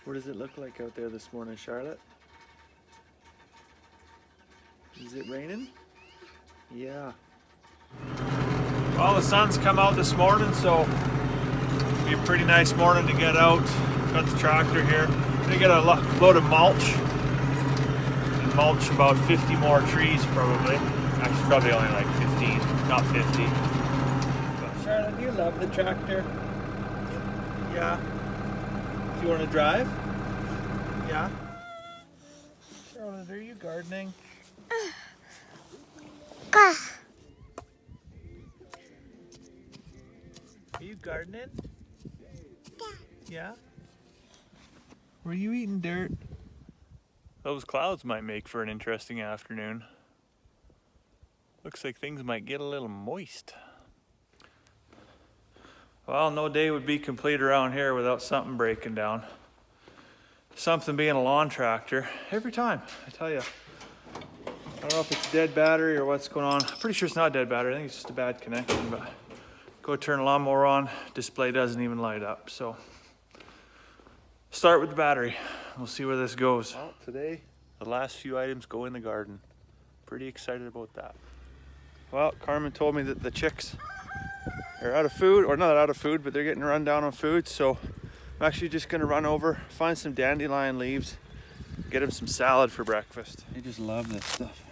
What does it look like out there this morning, Charlotte? Is it raining? Yeah. Well, the sun's come out this morning, so it'll be a pretty nice morning to get out. Got the tractor here. Gonna get a load of mulch and mulch about 50 more trees probably. Actually, probably only like 15, not 50. But Charlotte, do you love the tractor? Yeah. Do you want to drive? Yeah. Charlotte, are you gardening? Are you gardening? Yeah. Were you eating dirt? Those clouds might make for an interesting afternoon. Looks like things might get a little moist. Well, no day would be complete around here without something breaking down. Something being a lawn tractor. Every time, I tell you. I don't know if it's dead battery or what's going on. I'm pretty sure it's not dead battery. I think it's just a bad connection, but go turn a lawnmower on, display doesn't even light up. So start with the battery. We'll see where this goes. Well, today, the last few items go in the garden. Pretty excited about that. Well, Carmen told me that the chicks are out of food, or not out of food, but they're getting run down on food. So I'm actually just gonna run over, find some dandelion leaves, get them some salad for breakfast. They just love this stuff.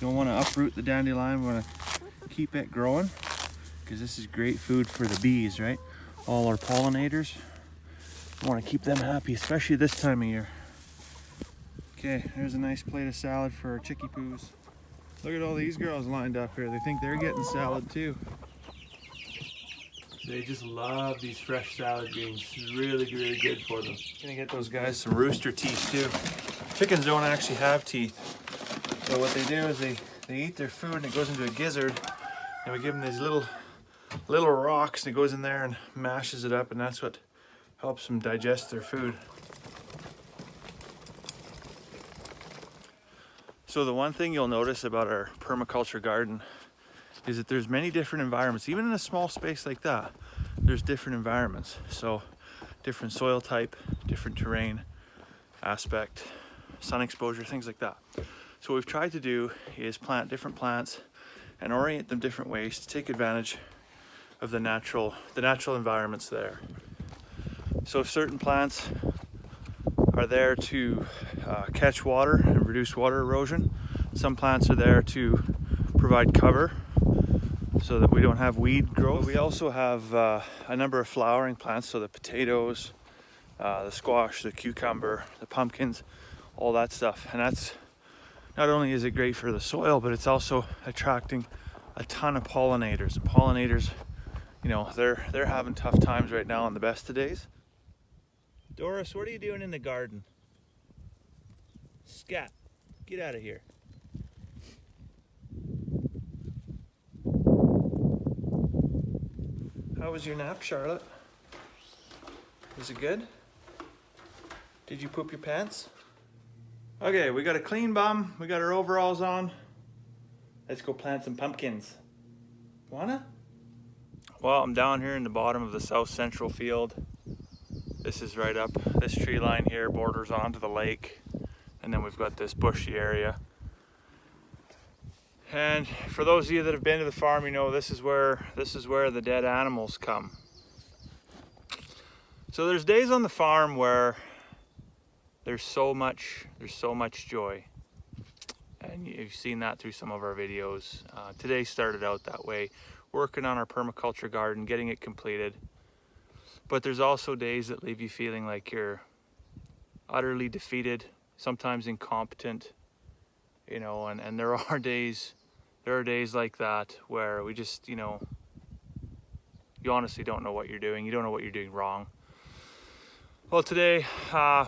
You don't want to uproot the dandelion, we want to keep it growing because this is great food for the bees, right? All our pollinators. We want to keep them happy, especially this time of year. Okay, there's a nice plate of salad for our chickie poos. Look at all these girls lined up here. They think they're getting salad too. They just love these fresh salad greens. It's really, really good for them. Gonna get those guys some rooster teeth too. Chickens don't actually have teeth. So what they do is they eat their food and it goes into a gizzard, and we give them these little rocks and it goes in there and mashes it up, and that's what helps them digest their food. So the one thing you'll notice about our permaculture garden is that there's many different environments. Even in a small space like that, there's different environments. So different soil type, different terrain aspect, sun exposure, things like that. So what we've tried to do is plant different plants and orient them different ways to take advantage of the natural environments there. So certain plants are there to catch water and reduce water erosion. Some plants are there to provide cover so that we don't have weed growth. But we also have a number of flowering plants, so the potatoes, the squash, the cucumber, the pumpkins, all that stuff. And that's not only is it great for the soil, but it's also attracting a ton of pollinators. And pollinators, you know, they're having tough times right now on the best of days. Doris, what are you doing in the garden? Scat, get out of here. How was your nap, Charlotte? Was it good? Did you poop your pants? Okay, we got a clean bum. We got our overalls on. Let's go plant some pumpkins. Wanna? Well, I'm down here in the bottom of the south central field. This is right up. This tree line here borders onto the lake. And then we've got this bushy area. And for those of you that have been to the farm, you know this is where the dead animals come. So there's days on the farm where there's so much joy, and you've seen that through some of our videos. Today started out that way, working on our permaculture garden, getting it completed. But there's also days that leave you feeling like you're utterly defeated, sometimes incompetent, you know, and there are days like that where we just, you know, you honestly don't know what you're doing. You don't know what you're doing wrong. Well, today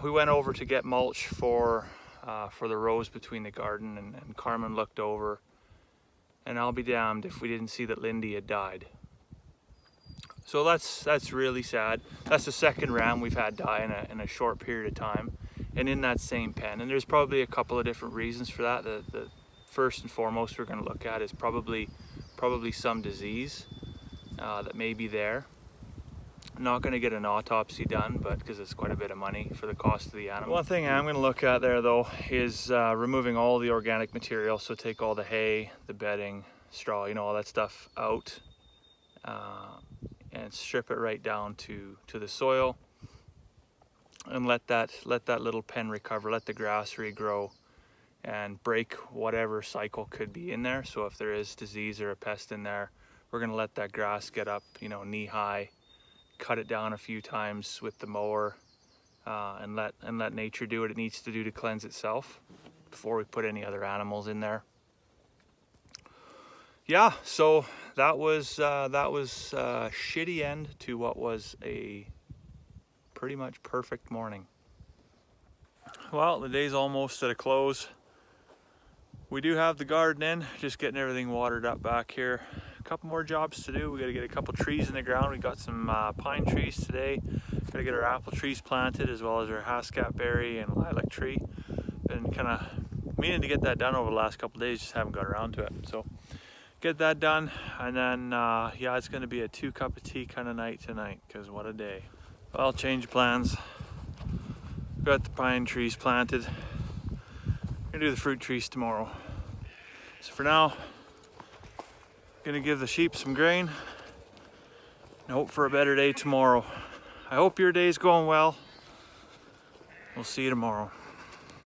we went over to get mulch for the rows between the garden, and Carmen looked over, and I'll be damned if we didn't see that Lindy had died. So that's really sad. That's the second ram we've had die in a short period of time, and in that same pen. And there's probably a couple of different reasons for that. The first and foremost we're going to look at is probably some disease that may be there. not going to get an autopsy done, but because it's quite a bit of money for the cost of the animal. One thing I'm going to look at there though is removing all the organic material. So take all the hay, the bedding, straw, you know, all that stuff out, and strip it right down to the soil, and let that little pen recover, let the grass regrow and break whatever cycle could be in there. So if there is disease or a pest in there, we're going to let that grass get up, you know, knee high, cut it down a few times with the mower, and let nature do what it needs to do to cleanse itself before we put any other animals in there. Yeah, so that was a shitty end to what was a pretty much perfect morning. Well, the day's almost at a close. We do have the garden in, just getting everything watered up back here. A couple more jobs to do. We got to get a couple trees in the ground. We got some pine trees today. Got to get our apple trees planted, as well as our haskapberry and lilac tree. Been kind of meaning to get that done over the last couple of days, just haven't got around to it. So get that done, and then yeah, it's going to be a 2 cup of tea kind of night tonight, because what a day. Well, change of plans. Got the pine trees planted. Gonna do the fruit trees tomorrow. So for now, gonna give the sheep some grain and hope for a better day tomorrow. I hope your day's going well. We'll see you tomorrow.